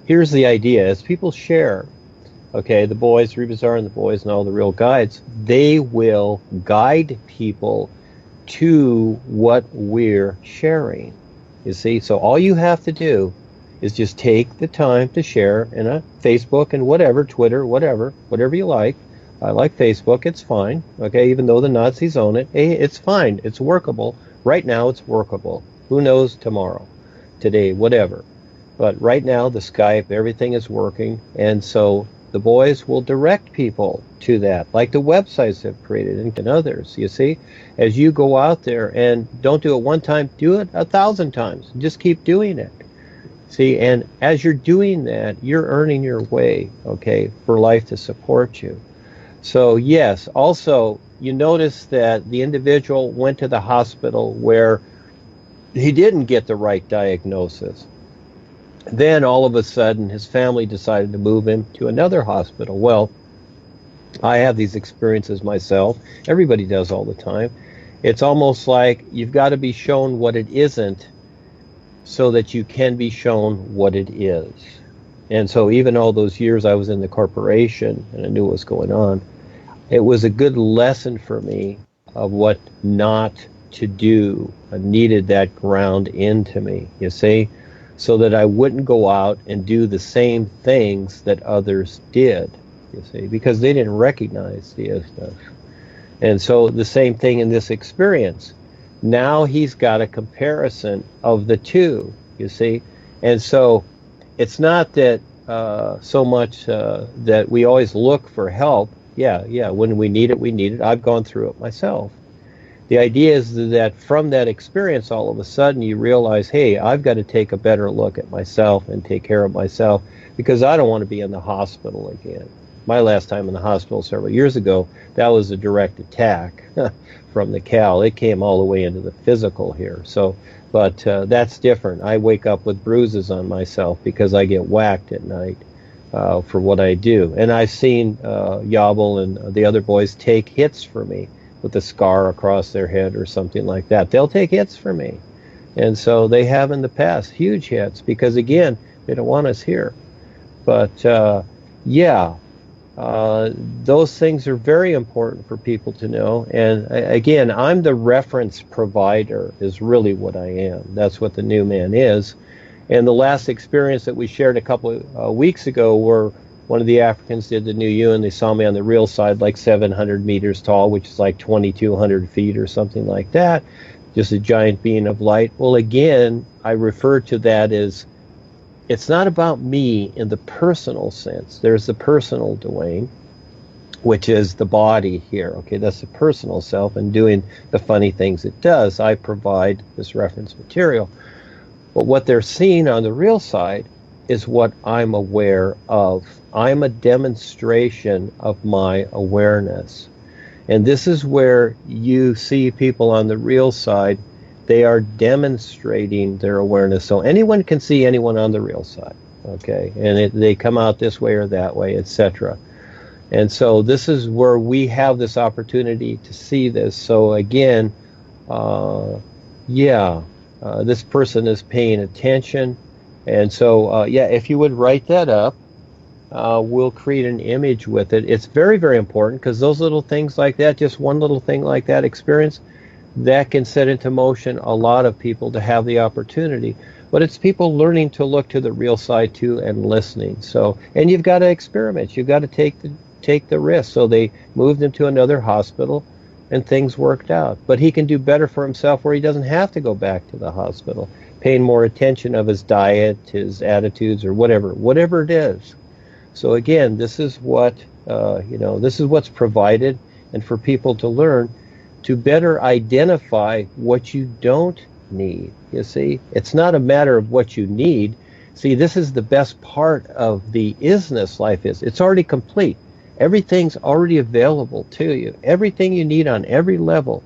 here's the idea: as people share, okay, the boys, Rebazar and the boys and all the real guides, they will guide people to what we're sharing. You see, so all you have to do is just take the time to share in a Facebook and whatever, Twitter, whatever you like. I like Facebook, it's fine, okay, even though the Nazis own it. Hey, it's fine, it's workable. Right now it's workable. Who knows tomorrow, today, whatever. But right now the Skype, everything is working, and so the boys will direct people to that, like the websites they've created and others, you see. As you go out there, and don't do it one time, do it 1,000 times. Just keep doing it. See, and as you're doing that, you're earning your way, okay, for life to support you. So yes, also, you notice that the individual went to the hospital where he didn't get the right diagnosis. Then all of a sudden, his family decided to move him to another hospital. Well, I have these experiences myself. Everybody does all the time. It's almost like you've got to be shown what it isn't so that you can be shown what it is. And so even all those years I was in the corporation and I knew what was going on, it was a good lesson for me of what not to do. I needed that ground into me, you see, so that I wouldn't go out and do the same things that others did, you see, because they didn't recognize the stuff. And so the same thing in this experience. Now he's got a comparison of the two, you see. And so it's not that so much that we always look for help. Yeah, when we need it, we need it. I've gone through it myself. The idea is that from that experience, all of a sudden you realize, hey, I've got to take a better look at myself and take care of myself, because I don't want to be in the hospital again. My last time in the hospital several years ago, that was a direct attack from the Cal. It came all the way into the physical here. So, but that's different. I wake up with bruises on myself because I get whacked at night for what I do. And I've seen Yabel and the other boys take hits for me with a scar across their head or something like that. They'll take hits for me. And so they have in the past, huge hits, because again, they don't want us here. But yeah, those things are very important for people to know. And again, I'm the reference provider is really what I am. That's what the new man is. And the last experience that we shared a couple of weeks ago, where one of the Africans did the new you, and they saw me on the real side, like 700 meters tall, which is like 2,200 feet or something like that, just a giant being of light. Well, again, I refer to that as, it's not about me in the personal sense. There's the personal Duane, which is the body here. Okay, that's the personal self and doing the funny things it does. I provide this reference material. But what they're seeing on the real side is what I'm aware of. I'm a demonstration of my awareness. And this is where you see people on the real side, they are demonstrating their awareness. So anyone can see anyone on the real side, okay? And they come out this way or that way, etc. And so this is where we have this opportunity to see this. So again, this person is paying attention. And so, if you would write that up, we'll create an image with it. It's very, very important, because those little things like that, just one little thing like that experience, that can set into motion a lot of people to have the opportunity. But it's people learning to look to the real side too and listening. So, and you've got to experiment. You've got to take the risk. So they moved him to another hospital, and things worked out. But he can do better for himself where he doesn't have to go back to the hospital, paying more attention of his diet, his attitudes, or whatever it is. So again, this is what, this is what's provided, and for people to learn to better identify what you don't need. You see, it's not a matter of what you need. See, this is the best part of the isness life is. It's already complete. Everything's already available to you. Everything you need on every level.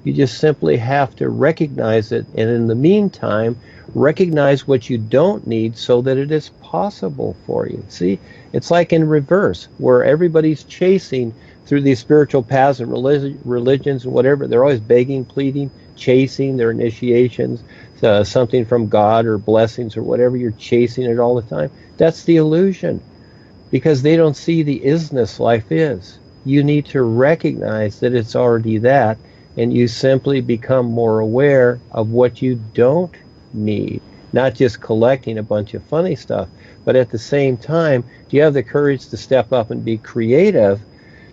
You just simply have to recognize it, and in the meantime, recognize what you don't need so that it is possible for you. See, it's like in reverse, where everybody's chasing through these spiritual paths and religions and whatever. They're always begging, pleading, chasing their initiations, something from God or blessings or whatever, you're chasing it all the time. That's the illusion, because they don't see the isness life is. You need to recognize that it's already that, and you simply become more aware of what you don't need. Not just collecting a bunch of funny stuff, but at the same time, do you have the courage to step up and be creative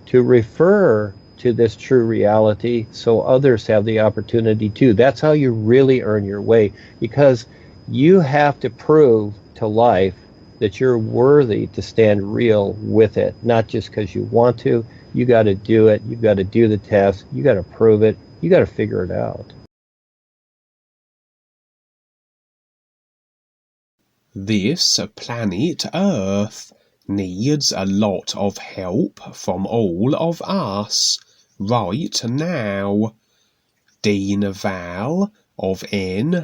to refer to this true reality so others have the opportunity too? That's how you really earn your way, because you have to prove to life that you're worthy to stand real with it, not just because you want to. You got to do it. You've got to do the test. You got to prove it. You got to figure it out. This planet Earth needs a lot of help from all of us right now. Dean Val of NUUU,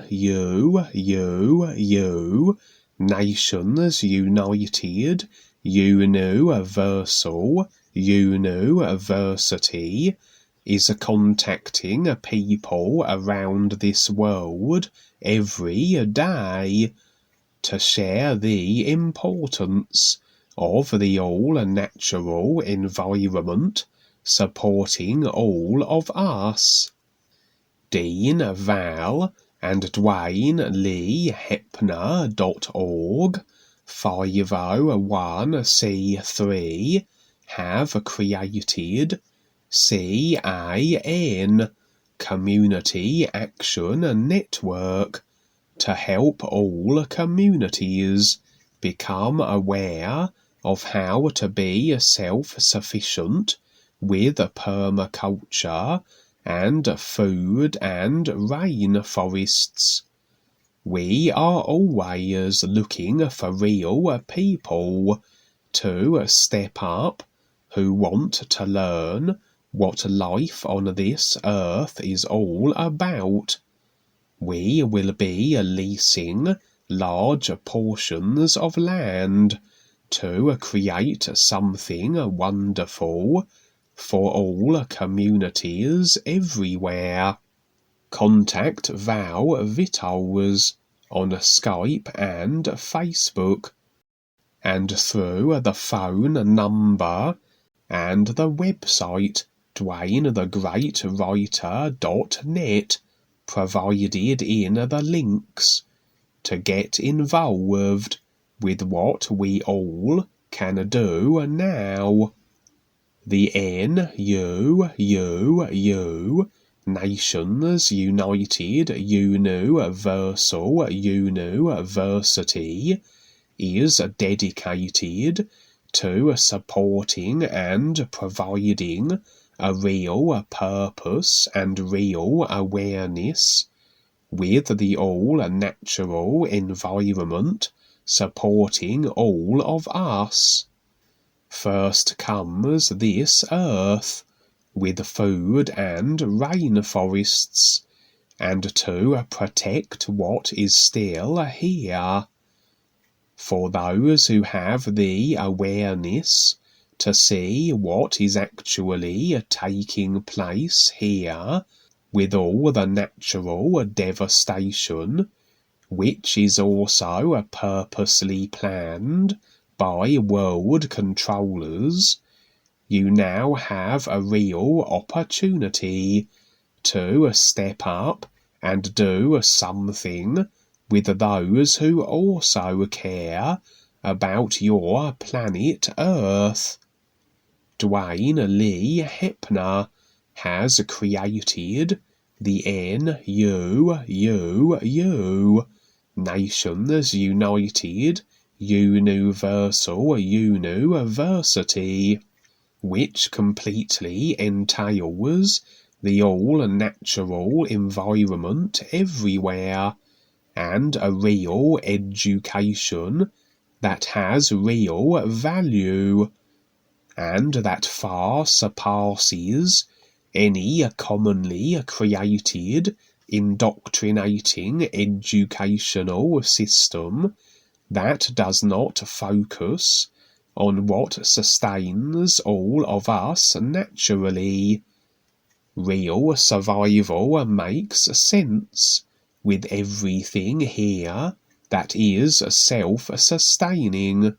Nations United Universal University, is contacting people around this world every day to share the importance of the all-natural environment supporting all of us. Dean Val and Duane Lee Hepner.org 501c3 have created CAN, Community Action Network, to help all communities become aware of how to be self-sufficient with permaculture and food and rainforests. We are always looking for real people to step up who want to learn what life on this earth is all about. We will be leasing large portions of land to create something wonderful for all communities everywhere. Contact Val Vittles on Skype and Facebook, and through the phone number and the website DuaneTheGreatWriter.net provided in the links, to get involved with what we all can do now. The NUUU, Nations United Universal University, is dedicated to supporting and providing a real purpose and real awareness with the all-natural environment supporting all of us. First comes this earth, with food and rainforests, and to protect what is still here. For those who have the awareness to see what is actually taking place here, with all the natural devastation, which is also purposely planned by world controllers, you now have a real opportunity to step up and do something with those who also care about your planet Earth. Duane Lee Hepner has created the NUUU, Nations United Universal University, which completely entails the all-natural environment everywhere, and a real education that has real value, and that far surpasses any commonly created indoctrinating educational system that does not focus on what sustains all of us naturally. Real survival makes sense with everything here that is self-sustaining.